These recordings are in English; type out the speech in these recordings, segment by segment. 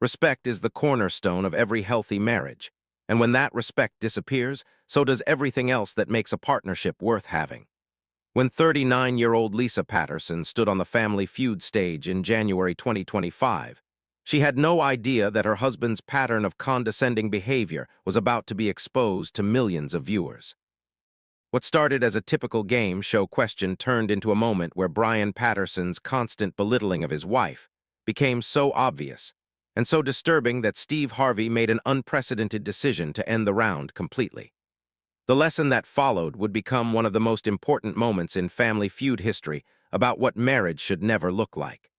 Respect is the cornerstone of every healthy marriage, and when that respect disappears, so does everything else that makes a partnership worth having. When 39-year-old Lisa Patterson stood on the Family Feud stage in January 2025, she had no idea that her husband's pattern of condescending behavior was about to be exposed to millions of viewers. What started as a typical game show question turned into a moment where Brian Patterson's constant belittling of his wife became so obvious and so disturbing that Steve Harvey made an unprecedented decision to end the round completely. The lesson that followed would become one of the most important moments in Family Feud history about what marriage should never look like.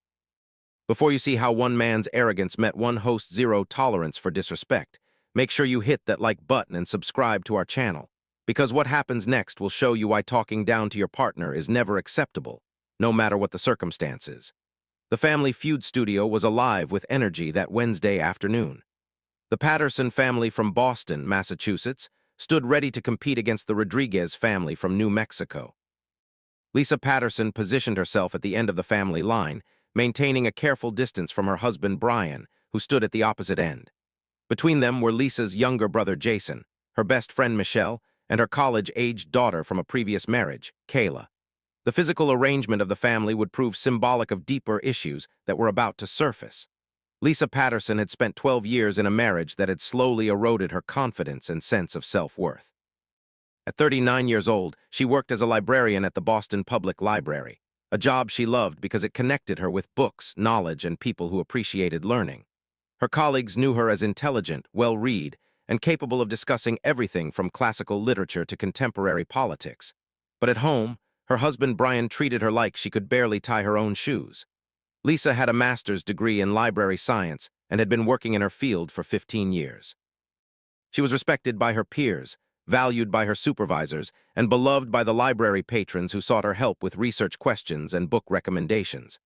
Before you see how one man's arrogance met one host's zero tolerance for disrespect, make sure you hit that like button and subscribe to our channel, because what happens next will show you why talking down to your partner is never acceptable, no matter what the circumstances. The Family Feud studio was alive with energy that Wednesday afternoon. The Patterson family from Boston, Massachusetts, stood ready to compete against the Rodriguez family from New Mexico. Lisa Patterson positioned herself at the end of the family line, maintaining a careful distance from her husband Brian, who stood at the opposite end. Between them were Lisa's younger brother Jason, her best friend Michelle, and her college-aged daughter from a previous marriage, Kayla. The physical arrangement of the family would prove symbolic of deeper issues that were about to surface. Lisa Patterson had spent 12 years in a marriage that had slowly eroded her confidence and sense of self-worth. At 39 years old, she worked as a librarian at the Boston Public Library, a job she loved because it connected her with books, knowledge, and people who appreciated learning. Her colleagues knew her as intelligent, well-read, and capable of discussing everything from classical literature to contemporary politics. But at home, her husband Brian treated her like she could barely tie her own shoes. Lisa had a master's degree in library science and had been working in her field for 15 years. She was respected by her peers, valued by her supervisors, and beloved by the library patrons who sought her help with research questions and book recommendations.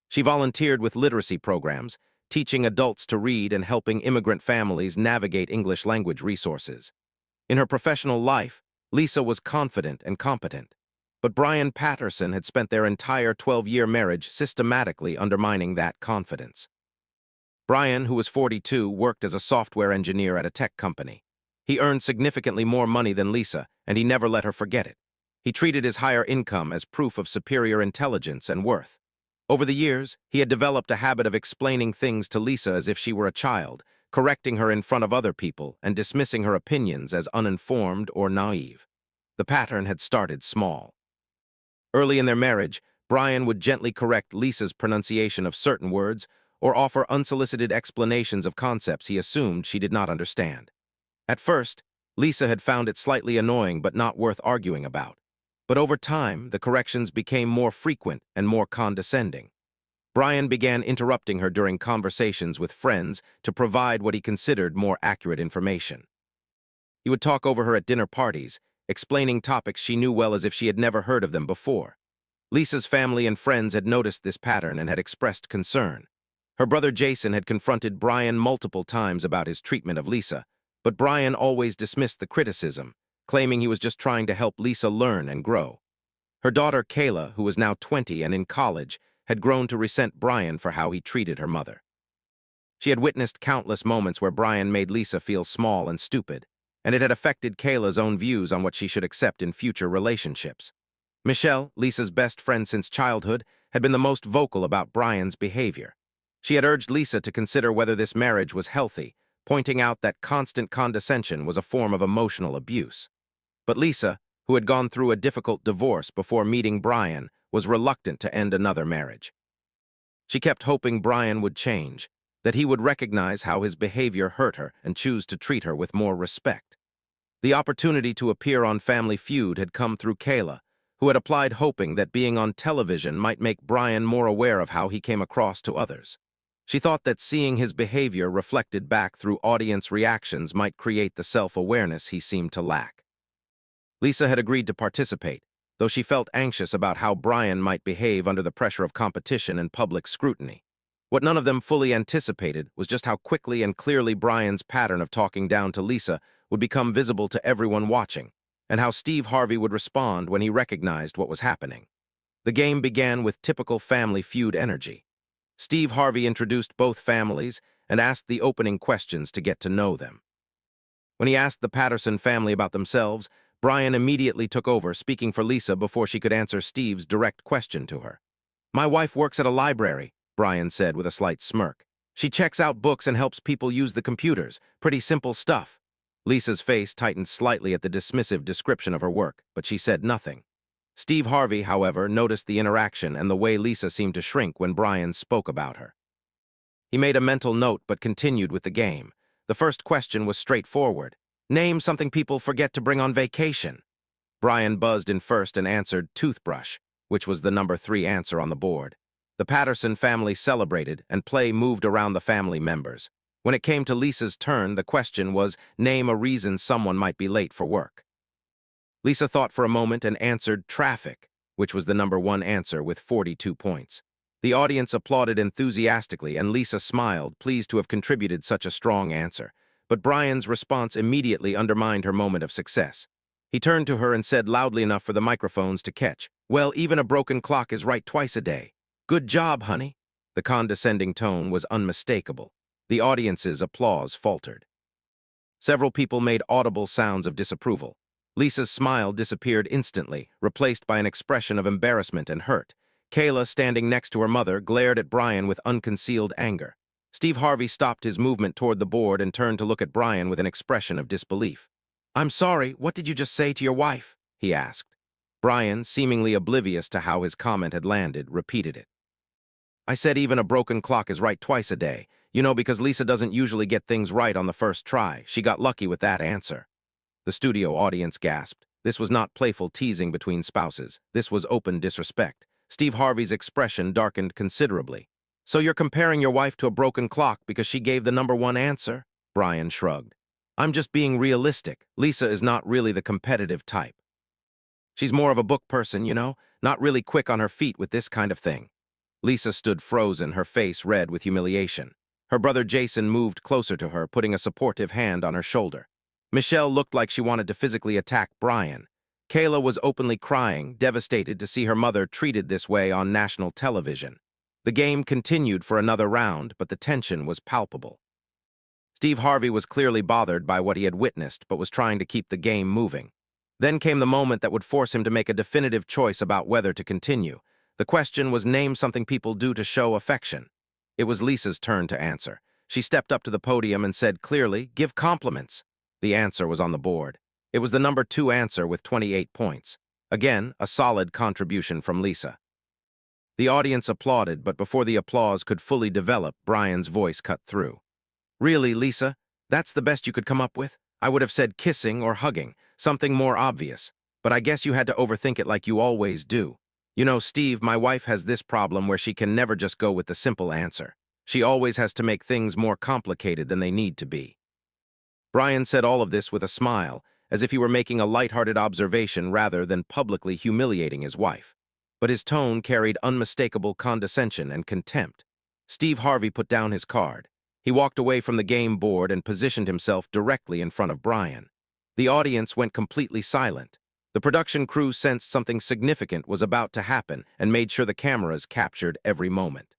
She volunteered with literacy programs, teaching adults to read and helping immigrant families navigate English language resources. In her professional life, Lisa was confident and competent. But Brian Patterson had spent their entire 12-year marriage systematically undermining that confidence. Brian, who was 42, worked as a software engineer at a tech company. He earned significantly more money than Lisa, and he never let her forget it. He treated his higher income as proof of superior intelligence and worth. Over the years, he had developed a habit of explaining things to Lisa as if she were a child, correcting her in front of other people and dismissing her opinions as uninformed or naive. The pattern had started small. Early in their marriage, Brian would gently correct Lisa's pronunciation of certain words or offer unsolicited explanations of concepts he assumed she did not understand. At first, Lisa had found it slightly annoying but not worth arguing about. But over time, the corrections became more frequent and more condescending. Brian began interrupting her during conversations with friends to provide what he considered more accurate information. He would talk over her at dinner parties, explaining topics she knew well as if she had never heard of them before. Lisa's family and friends had noticed this pattern and had expressed concern. Her brother Jason had confronted Brian multiple times about his treatment of Lisa, but Brian always dismissed the criticism, claiming he was just trying to help Lisa learn and grow. Her daughter Kayla, who was now 20 and in college, had grown to resent Brian for how he treated her mother. She had witnessed countless moments where Brian made Lisa feel small and stupid, and it had affected Kayla's own views on what she should accept in future relationships. Michelle, Lisa's best friend since childhood, had been the most vocal about Brian's behavior. She had urged Lisa to consider whether this marriage was healthy, pointing out that constant condescension was a form of emotional abuse. But Lisa, who had gone through a difficult divorce before meeting Brian, was reluctant to end another marriage. She kept hoping Brian would change, that he would recognize how his behavior hurt her and choose to treat her with more respect. The opportunity to appear on Family Feud had come through Kayla, who had applied hoping that being on television might make Brian more aware of how he came across to others. She thought that seeing his behavior reflected back through audience reactions might create the self-awareness he seemed to lack. Lisa had agreed to participate, though she felt anxious about how Brian might behave under the pressure of competition and public scrutiny. What none of them fully anticipated was just how quickly and clearly Brian's pattern of talking down to Lisa would become visible to everyone watching, and how Steve Harvey would respond when he recognized what was happening. The game began with typical Family Feud energy. Steve Harvey introduced both families, and asked the opening questions to get to know them. When he asked the Patterson family about themselves, Brian immediately took over, speaking for Lisa before she could answer Steve's direct question to her. "My wife works at a library," Brian said with a slight smirk. "She checks out books and helps people use the computers. Pretty simple stuff." Lisa's face tightened slightly at the dismissive description of her work, but she said nothing. Steve Harvey, however, noticed the interaction and the way Lisa seemed to shrink when Brian spoke about her. He made a mental note but continued with the game. The first question was straightforward. "Name something people forget to bring on vacation." Brian buzzed in first and answered toothbrush, which was the number 3 answer on the board. The Patterson family celebrated, and play moved around the family members. When it came to Lisa's turn, the question was, name a reason someone might be late for work. Lisa thought for a moment and answered traffic, which was the number 1 answer with 42 points. The audience applauded enthusiastically, and Lisa smiled, pleased to have contributed such a strong answer. But Brian's response immediately undermined her moment of success. He turned to her and said loudly enough for the microphones to catch, "Well, even a broken clock is right twice a day. Good job, honey." The condescending tone was unmistakable. The audience's applause faltered. Several people made audible sounds of disapproval. Lisa's smile disappeared instantly, replaced by an expression of embarrassment and hurt. Kayla, standing next to her mother, glared at Brian with unconcealed anger. Steve Harvey stopped his movement toward the board and turned to look at Brian with an expression of disbelief. "I'm sorry, what did you just say to your wife?" he asked. Brian, seemingly oblivious to how his comment had landed, repeated it. "I said even a broken clock is right twice a day. You know, because Lisa doesn't usually get things right on the first try. She got lucky with that answer." The studio audience gasped. This was not playful teasing between spouses. This was open disrespect. Steve Harvey's expression darkened considerably. "So you're comparing your wife to a broken clock because she gave the number 1 answer?" Brian shrugged. "I'm just being realistic. Lisa is not really the competitive type. She's more of a book person, you know, not really quick on her feet with this kind of thing." Lisa stood frozen, her face red with humiliation. Her brother Jason moved closer to her, putting a supportive hand on her shoulder. Michelle looked like she wanted to physically attack Brian. Kayla was openly crying, devastated to see her mother treated this way on national television. The game continued for another round, but the tension was palpable. Steve Harvey was clearly bothered by what he had witnessed, but was trying to keep the game moving. Then came the moment that would force him to make a definitive choice about whether to continue. The question was, name something people do to show affection. It was Lisa's turn to answer. She stepped up to the podium and said clearly, "Give compliments." The answer was on the board. It was the number 2 answer with 28 points. Again, a solid contribution from Lisa. The audience applauded, but before the applause could fully develop, Brian's voice cut through. "Really, Lisa? That's the best you could come up with? I would have said kissing or hugging, something more obvious. But I guess you had to overthink it like you always do. You know, Steve, my wife has this problem where she can never just go with the simple answer. She always has to make things more complicated than they need to be." Brian said all of this with a smile, as if he were making a lighthearted observation rather than publicly humiliating his wife. But his tone carried unmistakable condescension and contempt. Steve Harvey put down his card. He walked away from the game board and positioned himself directly in front of Brian. The audience went completely silent. The production crew sensed something significant was about to happen and made sure the cameras captured every moment.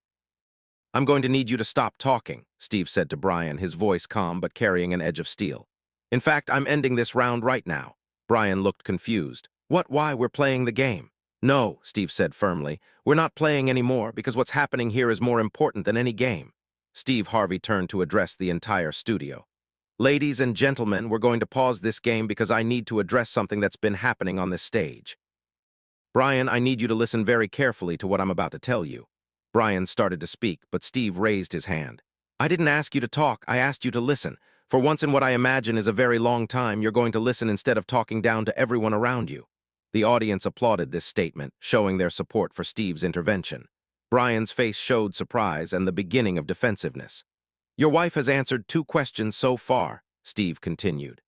"I'm going to need you to stop talking," Steve said to Brian, his voice calm but carrying an edge of steel. "In fact, I'm ending this round right now." Brian looked confused. "What? Why? We're playing the game." "No," Steve said firmly. "We're not playing anymore because what's happening here is more important than any game." Steve Harvey turned to address the entire studio. "Ladies and gentlemen, we're going to pause this game because I need to address something that's been happening on this stage. Brian, I need you to listen very carefully to what I'm about to tell you." Brian started to speak, but Steve raised his hand. "I didn't ask you to talk, I asked you to listen. For once in what I imagine is a very long time, you're going to listen instead of talking down to everyone around you." The audience applauded this statement, showing their support for Steve's intervention. Brian's face showed surprise and the beginning of defensiveness. "Your wife has answered 2 questions so far," Steve continued.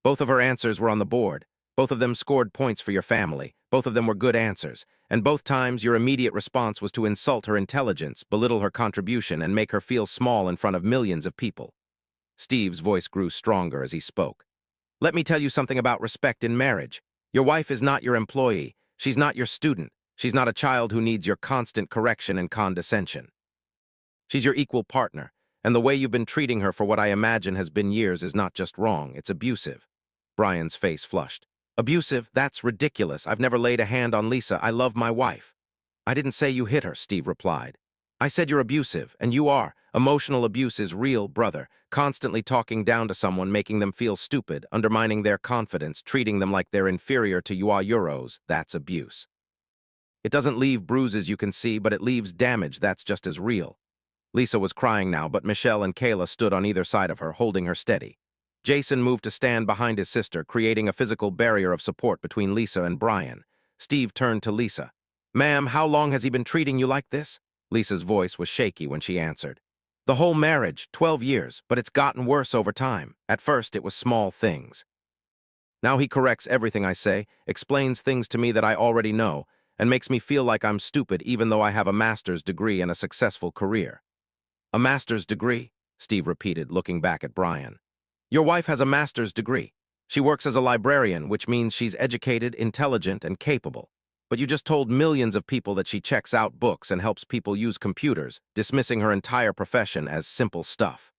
"Both of her answers were on the board. Both of them scored points for your family. Both of them were good answers. And both times your immediate response was to insult her intelligence, belittle her contribution, and make her feel small in front of millions of people." Steve's voice grew stronger as he spoke. "Let me tell you something about respect in marriage. Your wife is not your employee. She's not your student. She's not a child who needs your constant correction and condescension. She's your equal partner, And the way you've been treating her for what I imagine has been years is not just wrong, it's abusive. Brian's face flushed. Abusive? That's ridiculous. I've never laid a hand on Lisa. I love my wife. I didn't say you hit her, Steve replied. I said you're abusive, and you are. Emotional abuse is real, brother. Constantly talking down to someone, making them feel stupid, undermining their confidence, treating them like they're inferior to you are euros, that's abuse. It doesn't leave bruises you can see, but it leaves damage that's just as real. Lisa was crying now, but Michelle and Kayla stood on either side of her, holding her steady. Jason moved to stand behind his sister, creating a physical barrier of support between Lisa and Brian. Steve turned to Lisa. Ma'am, how long has he been treating you like this? Lisa's voice was shaky when she answered. The whole marriage, 12 years, but it's gotten worse over time. At first, it was small things. Now he corrects everything I say, explains things to me that I already know, and makes me feel like I'm stupid even though I have a master's degree and a successful career. A master's degree? Steve repeated, looking back at Brian. Your wife has a master's degree. She works as a librarian, which means she's educated, intelligent, and capable. But you just told millions of people that she checks out books and helps people use computers, dismissing her entire profession as simple stuff.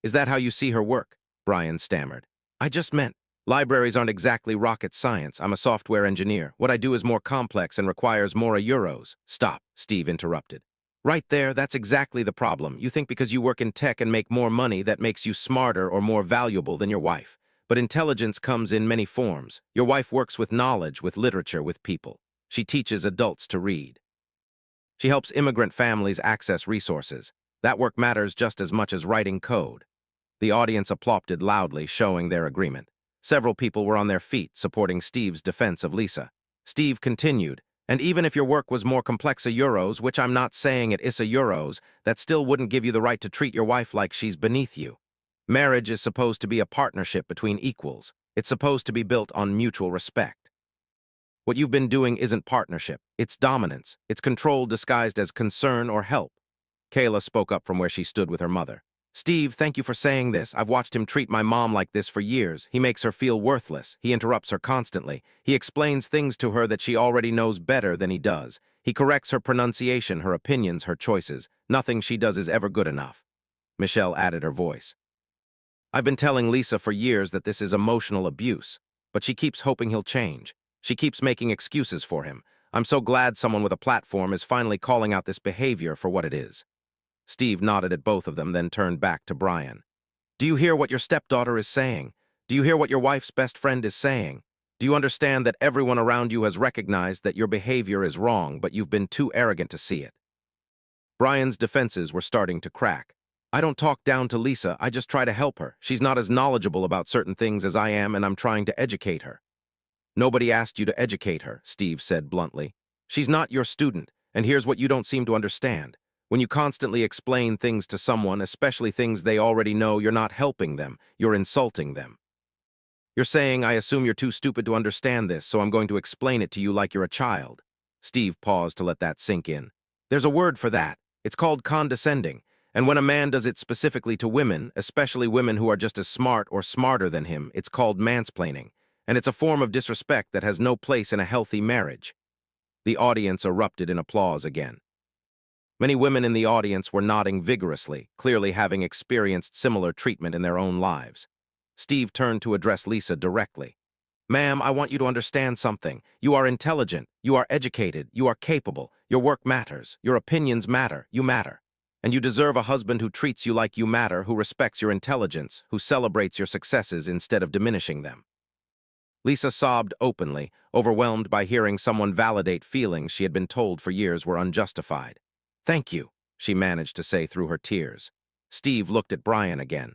Is that how you see her work? Brian stammered. I just meant, libraries aren't exactly rocket science. I'm a software engineer. What I do is more complex and requires more euros. Stop, Steve interrupted. Right there, that's exactly the problem. You think because you work in tech and make more money, that makes you smarter or more valuable than your wife. But intelligence comes in many forms. Your wife works with knowledge, with literature, with people. She teaches adults to read. She helps immigrant families access resources. That work matters just as much as writing code. The audience applauded loudly, showing their agreement. Several people were on their feet, supporting Steve's defense of Lisa. Steve continued, and even if your work was more complex a euros, which I'm not saying it is a euros, that still wouldn't give you the right to treat your wife like she's beneath you. Marriage is supposed to be a partnership between equals. It's supposed to be built on mutual respect. What you've been doing isn't partnership. It's dominance. It's control disguised as concern or help. Kayla spoke up from where she stood with her mother. Steve, thank you for saying this. I've watched him treat my mom like this for years. He makes her feel worthless. He interrupts her constantly. He explains things to her that she already knows better than he does. He corrects her pronunciation, her opinions, her choices. Nothing she does is ever good enough. Michelle added her voice. I've been telling Lisa for years that this is emotional abuse, but she keeps hoping he'll change. She keeps making excuses for him. I'm so glad someone with a platform is finally calling out this behavior for what it is. Steve nodded at both of them, then turned back to Brian. Do you hear what your stepdaughter is saying? Do you hear what your wife's best friend is saying? Do you understand that everyone around you has recognized that your behavior is wrong, but you've been too arrogant to see it? Brian's defenses were starting to crack. I don't talk down to Lisa, I just try to help her. She's not as knowledgeable about certain things as I am, and I'm trying to educate her. Nobody asked you to educate her, Steve said bluntly. She's not your student, and here's what you don't seem to understand. When you constantly explain things to someone, especially things they already know, you're not helping them, you're insulting them. You're saying, I assume you're too stupid to understand this, so I'm going to explain it to you like you're a child. Steve paused to let that sink in. There's a word for that. It's called condescending. And when a man does it specifically to women, especially women who are just as smart or smarter than him, it's called mansplaining. And it's a form of disrespect that has no place in a healthy marriage. The audience erupted in applause again. Many women in the audience were nodding vigorously, clearly having experienced similar treatment in their own lives. Steve turned to address Lisa directly. Ma'am, I want you to understand something. You are intelligent, you are educated, you are capable, your work matters, your opinions matter, you matter. And you deserve a husband who treats you like you matter, who respects your intelligence, who celebrates your successes instead of diminishing them. Lisa sobbed openly, overwhelmed by hearing someone validate feelings she had been told for years were unjustified. Thank you, she managed to say through her tears. Steve looked at Brian again.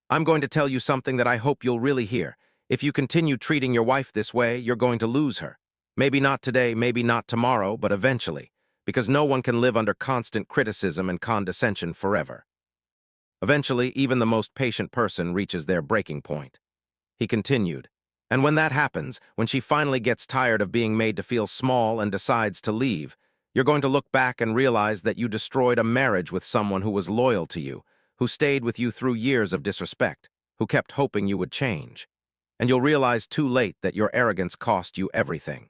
I'm going to tell you something that I hope you'll really hear. If you continue treating your wife this way, you're going to lose her. Maybe not today, maybe not tomorrow, but eventually. Because no one can live under constant criticism and condescension forever. Eventually, even the most patient person reaches their breaking point. He continued, and when that happens, when she finally gets tired of being made to feel small and decides to leave, you're going to look back and realize that you destroyed a marriage with someone who was loyal to you, who stayed with you through years of disrespect, who kept hoping you would change. And you'll realize too late that your arrogance cost you everything.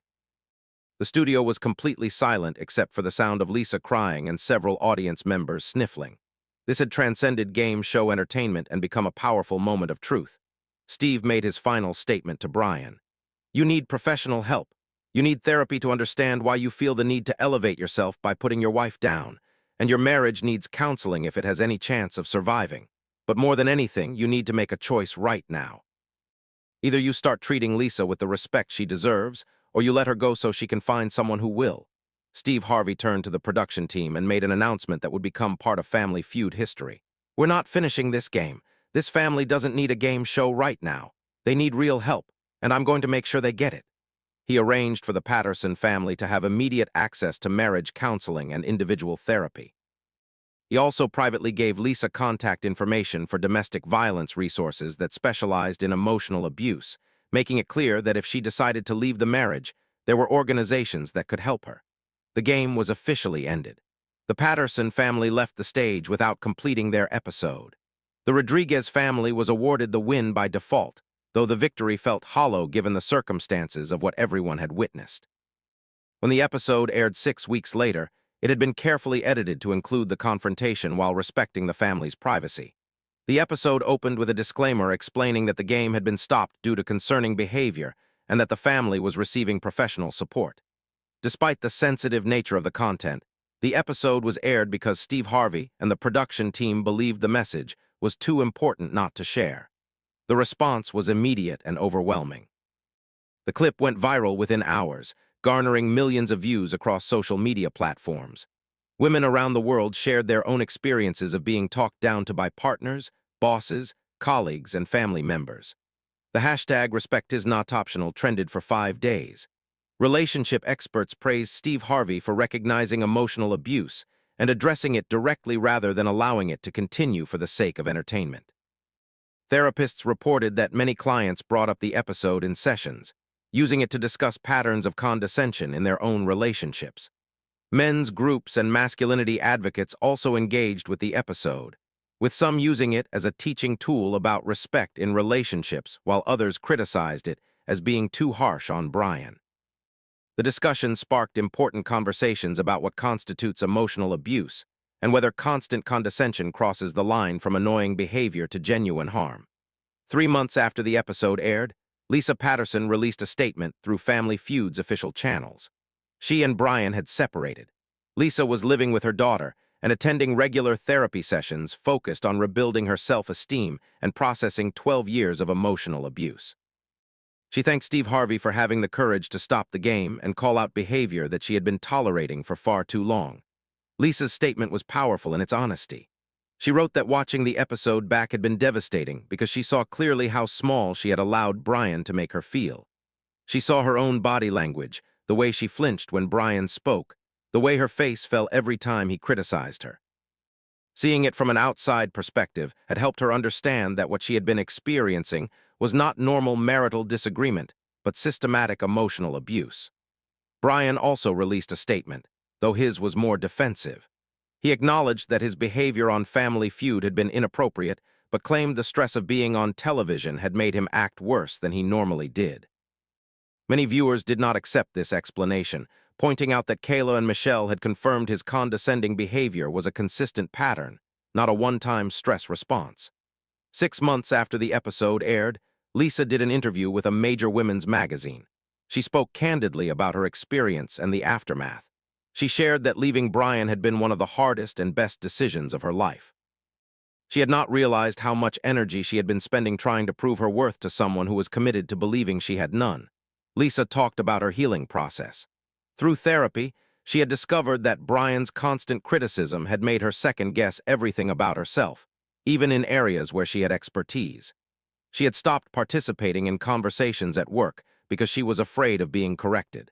The studio was completely silent except for the sound of Lisa crying and several audience members sniffling. This had transcended game show entertainment and become a powerful moment of truth. Steve made his final statement to Brian. You need professional help. You need therapy to understand why you feel the need to elevate yourself by putting your wife down. And your marriage needs counseling if it has any chance of surviving. But more than anything, you need to make a choice right now. Either you start treating Lisa with the respect she deserves, or you let her go so she can find someone who will. Steve Harvey turned to the production team and made an announcement that would become part of Family Feud history. We're not finishing this game. This family doesn't need a game show right now. They need real help, and I'm going to make sure they get it. He arranged for the Patterson family to have immediate access to marriage counseling and individual therapy. He also privately gave Lisa contact information for domestic violence resources that specialized in emotional abuse, making it clear that if she decided to leave the marriage, there were organizations that could help her. The game was officially ended. The Patterson family left the stage without completing their episode. The Rodriguez family was awarded the win by default, though the victory felt hollow given the circumstances of what everyone had witnessed. When the episode aired 6 weeks later, it had been carefully edited to include the confrontation while respecting the family's privacy. The episode opened with a disclaimer explaining that the game had been stopped due to concerning behavior and that the family was receiving professional support. Despite the sensitive nature of the content, the episode was aired because Steve Harvey and the production team believed the message was too important not to share. The response was immediate and overwhelming. The clip went viral within hours, garnering millions of views across social media platforms. Women around the world shared their own experiences of being talked down to by partners, bosses, colleagues, and family members. The hashtag #RespectIsNotOptional trended for 5 days. Relationship experts praised Steve Harvey for recognizing emotional abuse and addressing it directly rather than allowing it to continue for the sake of entertainment. Therapists reported that many clients brought up the episode in sessions, using it to discuss patterns of condescension in their own relationships. Men's groups and masculinity advocates also engaged with the episode, with some using it as a teaching tool about respect in relationships while others criticized it as being too harsh on Brian. The discussion sparked important conversations about what constitutes emotional abuse and whether constant condescension crosses the line from annoying behavior to genuine harm. 3 months after the episode aired, Lisa Patterson released a statement through Family Feud's official channels. She and Brian had separated. Lisa was living with her daughter and attending regular therapy sessions focused on rebuilding her self-esteem and processing 12 years of emotional abuse. She thanked Steve Harvey for having the courage to stop the game and call out behavior that she had been tolerating for far too long. Lisa's statement was powerful in its honesty. She wrote that watching the episode back had been devastating because she saw clearly how small she had allowed Brian to make her feel. She saw her own body language, the way she flinched when Brian spoke, the way her face fell every time he criticized her. Seeing it from an outside perspective had helped her understand that what she had been experiencing was not normal marital disagreement, but systematic emotional abuse. Brian also released a statement, though his was more defensive. He acknowledged that his behavior on Family Feud had been inappropriate, but claimed the stress of being on television had made him act worse than he normally did. Many viewers did not accept this explanation, pointing out that Kayla and Michelle had confirmed his condescending behavior was a consistent pattern, not a one-time stress response. 6 months after the episode aired, Lisa did an interview with a major women's magazine. She spoke candidly about her experience and the aftermath. She shared that leaving Brian had been one of the hardest and best decisions of her life. She had not realized how much energy she had been spending trying to prove her worth to someone who was committed to believing she had none. Lisa talked about her healing process. Through therapy, she had discovered that Brian's constant criticism had made her second-guess everything about herself, even in areas where she had expertise. She had stopped participating in conversations at work because she was afraid of being corrected.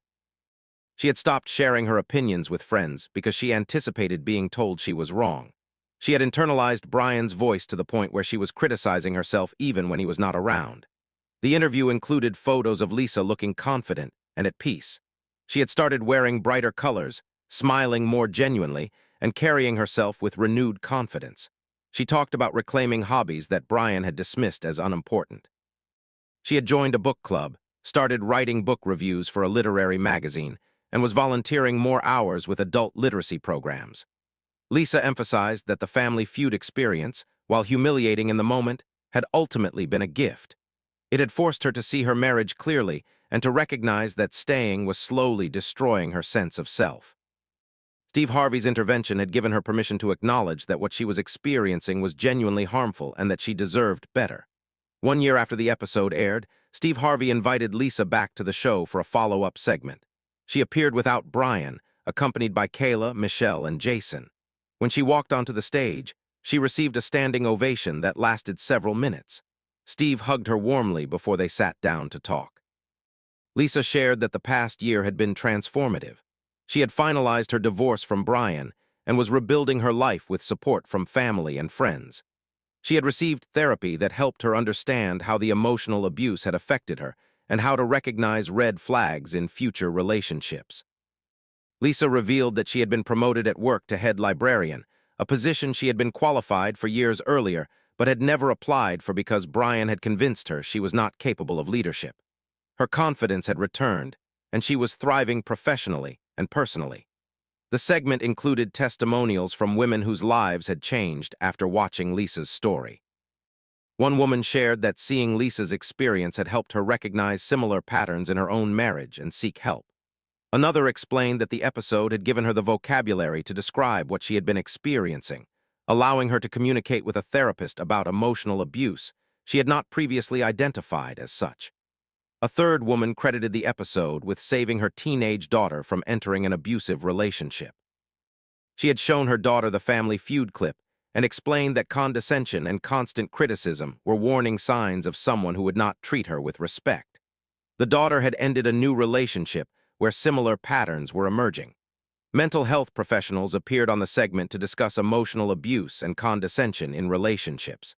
She had stopped sharing her opinions with friends because she anticipated being told she was wrong. She had internalized Brian's voice to the point where she was criticizing herself even when he was not around. The interview included photos of Lisa looking confident and at peace. She had started wearing brighter colors, smiling more genuinely, and carrying herself with renewed confidence. She talked about reclaiming hobbies that Brian had dismissed as unimportant. She had joined a book club, started writing book reviews for a literary magazine, and was volunteering more hours with adult literacy programs. Lisa emphasized that the Family Feud experience, while humiliating in the moment, had ultimately been a gift. It had forced her to see her marriage clearly and to recognize that staying was slowly destroying her sense of self. Steve Harvey's intervention had given her permission to acknowledge that what she was experiencing was genuinely harmful and that she deserved better. 1 year after the episode aired, Steve Harvey invited Lisa back to the show for a follow-up segment. She appeared without Brian, accompanied by Kayla, Michelle, and Jason. When she walked onto the stage, she received a standing ovation that lasted several minutes. Steve hugged her warmly before they sat down to talk. Lisa shared that the past year had been transformative. She had finalized her divorce from Brian and was rebuilding her life with support from family and friends. She had received therapy that helped her understand how the emotional abuse had affected her and how to recognize red flags in future relationships. Lisa revealed that she had been promoted at work to head librarian, a position she had been qualified for years earlier but had never applied for because Brian had convinced her she was not capable of leadership. Her confidence had returned, and she was thriving professionally and personally. The segment included testimonials from women whose lives had changed after watching Lisa's story. One woman shared that seeing Lisa's experience had helped her recognize similar patterns in her own marriage and seek help. Another explained that the episode had given her the vocabulary to describe what she had been experiencing, allowing her to communicate with a therapist about emotional abuse she had not previously identified as such. A third woman credited the episode with saving her teenage daughter from entering an abusive relationship. She had shown her daughter the Family Feud clip and explained that condescension and constant criticism were warning signs of someone who would not treat her with respect. The daughter had ended a new relationship where similar patterns were emerging. Mental health professionals appeared on the segment to discuss emotional abuse and condescension in relationships.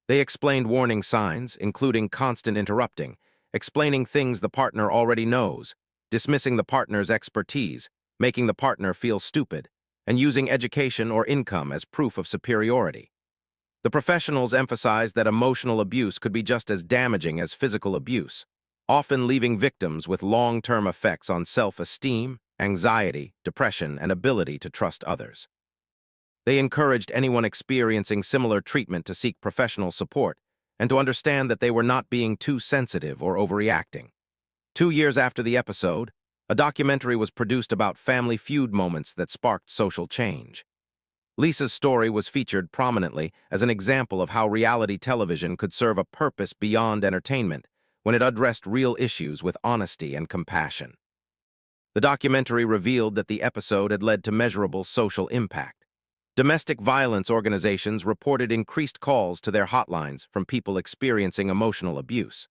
They explained warning signs, including constant interrupting, explaining things the partner already knows, dismissing the partner's expertise, making the partner feel stupid, and using education or income as proof of superiority. The professionals emphasized that emotional abuse could be just as damaging as physical abuse, often leaving victims with long-term effects on self-esteem, anxiety, depression, and ability to trust others. They encouraged anyone experiencing similar treatment to seek professional support and to understand that they were not being too sensitive or overreacting. 2 years after the episode, a documentary was produced about Family Feud moments that sparked social change. Lisa's story was featured prominently as an example of how reality television could serve a purpose beyond entertainment when it addressed real issues with honesty and compassion. The documentary revealed that the episode had led to measurable social impact. Domestic violence organizations reported increased calls to their hotlines from people experiencing emotional abuse.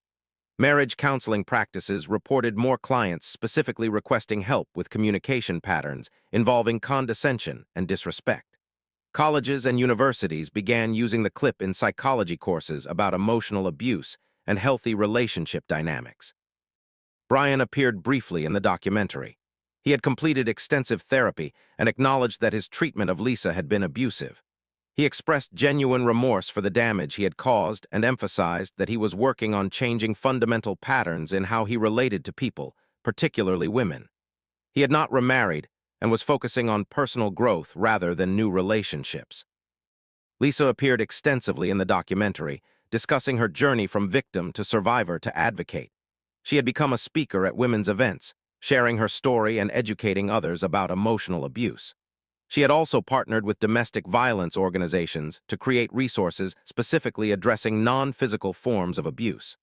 Marriage counseling practices reported more clients specifically requesting help with communication patterns involving condescension and disrespect. Colleges and universities began using the clip in psychology courses about emotional abuse and healthy relationship dynamics. Brian appeared briefly in the documentary. He had completed extensive therapy and acknowledged that his treatment of Lisa had been abusive. He expressed genuine remorse for the damage he had caused and emphasized that he was working on changing fundamental patterns in how he related to people, particularly women. He had not remarried and was focusing on personal growth rather than new relationships. Lisa appeared extensively in the documentary, discussing her journey from victim to survivor to advocate. She had become a speaker at women's events, sharing her story and educating others about emotional abuse. She had also partnered with domestic violence organizations to create resources specifically addressing non-physical forms of abuse.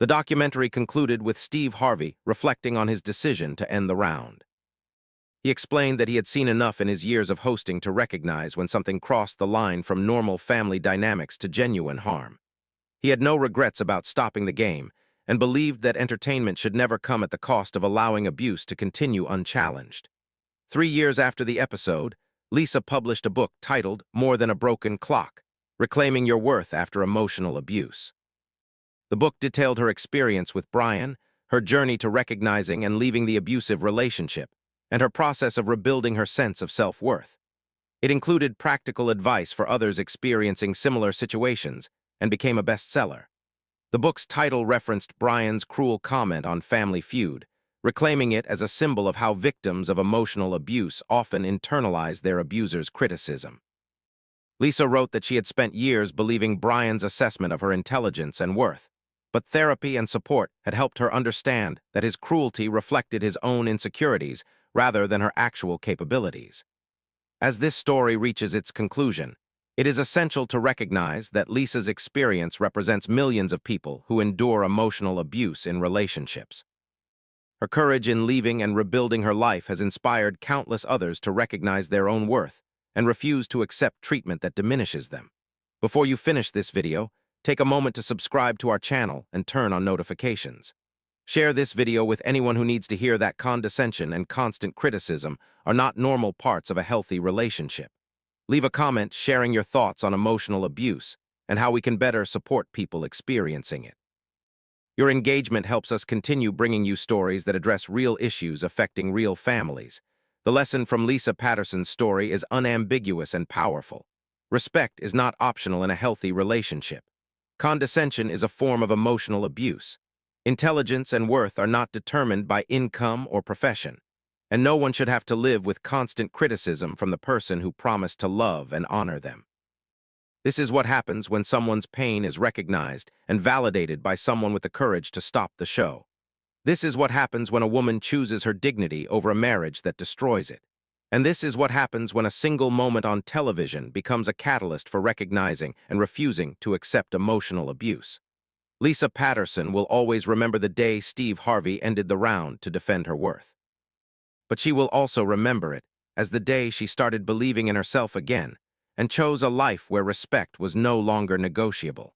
The documentary concluded with Steve Harvey reflecting on his decision to end the round. He explained that he had seen enough in his years of hosting to recognize when something crossed the line from normal family dynamics to genuine harm. He had no regrets about stopping the game and believed that entertainment should never come at the cost of allowing abuse to continue unchallenged. 3 years after the episode, Lisa published a book titled More Than a Broken Clock, Reclaiming Your Worth After Emotional Abuse. The book detailed her experience with Brian, her journey to recognizing and leaving the abusive relationship, and her process of rebuilding her sense of self-worth. It included practical advice for others experiencing similar situations and became a bestseller. The book's title referenced Brian's cruel comment on Family Feud, reclaiming it as a symbol of how victims of emotional abuse often internalize their abuser's criticism. Lisa wrote that she had spent years believing Brian's assessment of her intelligence and worth, but therapy and support had helped her understand that his cruelty reflected his own insecurities rather than her actual capabilities. As this story reaches its conclusion, it is essential to recognize that Lisa's experience represents millions of people who endure emotional abuse in relationships. Her courage in leaving and rebuilding her life has inspired countless others to recognize their own worth and refuse to accept treatment that diminishes them. Before you finish this video, take a moment to subscribe to our channel and turn on notifications. Share this video with anyone who needs to hear that condescension and constant criticism are not normal parts of a healthy relationship. Leave a comment sharing your thoughts on emotional abuse and how we can better support people experiencing it. Your engagement helps us continue bringing you stories that address real issues affecting real families. The lesson from Lisa Patterson's story is unambiguous and powerful. Respect is not optional in a healthy relationship. Condescension is a form of emotional abuse. Intelligence and worth are not determined by income or profession, and no one should have to live with constant criticism from the person who promised to love and honor them. This is what happens when someone's pain is recognized and validated by someone with the courage to stop the show. This is what happens when a woman chooses her dignity over a marriage that destroys it. And this is what happens when a single moment on television becomes a catalyst for recognizing and refusing to accept emotional abuse. Lisa Patterson will always remember the day Steve Harvey ended the round to defend her worth. But she will also remember it as the day she started believing in herself again and chose a life where respect was no longer negotiable.